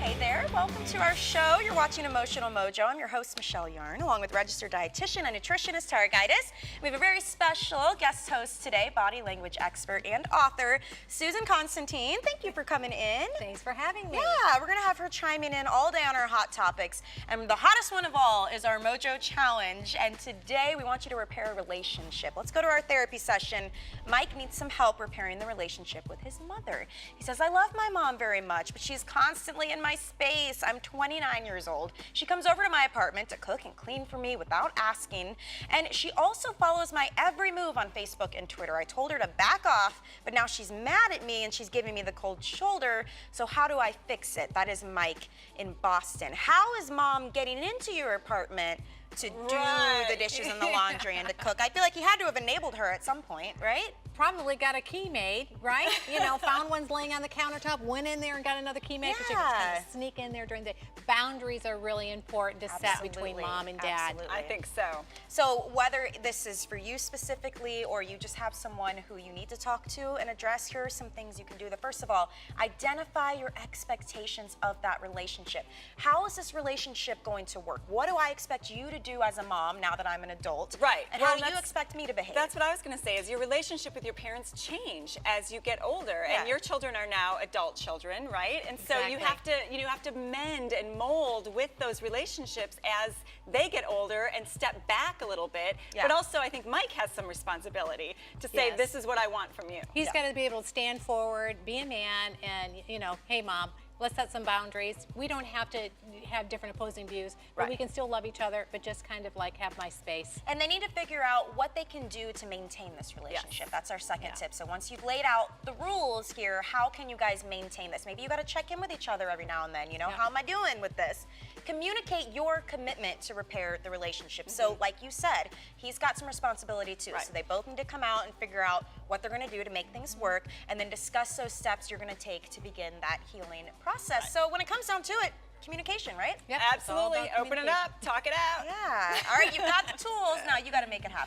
Hey there, welcome to our show. You're watching Emotional Mojo. I'm your host, Michelle Yarn, along with registered dietitian and nutritionist Tara Gaitis. We have a very special guest host today, body language expert and author, Susan Constantine. Thank you for coming in. Thanks for having me. Yeah, we're gonna have her chiming in all day on our hot topics. And the hottest one of all is our Mojo Challenge. And today we want you to repair a relationship. Let's go to our therapy session. Mike needs some help repairing the relationship with his mother. He says, I love my mom very much, but she's constantly in my space. I'm 29 years old. She comes over to my apartment to cook and clean for me without asking. And she also follows my every move on Facebook and Twitter. I told her to back off, but now she's mad at me and she's giving me the cold shoulder. So how do I fix it? That is Mike in Boston. How is mom getting into your apartment to do the dishes and the laundry and to cook? I feel like he had to have enabled her at some point, right? Probably got a key made, right? You know, found one's laying on the countertop, went in there and got another key made, because you can kind of sneak in there during the day. Boundaries are really important to set between mom and dad. Absolutely. I think so. So whether this is for you specifically or you just have someone who you need to talk to and address, here are some things you can do. First of all, identify your expectations of that relationship. How is this relationship going to work? What do I expect you to do as a mom now that I'm an adult? Right. And how do you expect me to behave? That's what I was going to say, is your relationship with your parents change as you get older, and your children are now adult children, right? And so you have to mend and mold with those relationships as they get older and step back a little bit. But also, I think Mike has some responsibility to say, this is what I want from you. He's got to be able to stand forward, be a man, and, you know, hey, mom, let's set some boundaries. We don't have to have different opposing views, but we can still love each other, but just kind of like have my space. And they need to figure out what they can do to maintain this relationship. That's our second tip. So once you've laid out the rules here, how can you guys maintain this? Maybe you got to check in with each other every now and then. You know, how am I doing with this? Communicate your commitment to repair the relationship. So like you said, he's got some responsibility too. So they both need to come out and figure out what they're going to do to make things work, and then discuss those steps you're going to take to begin that healing process. So when it comes down to it, communication, right? Yep. Absolutely. Open it up, talk it out. Yeah. All right, you've got the tools. Now you got to make it happen.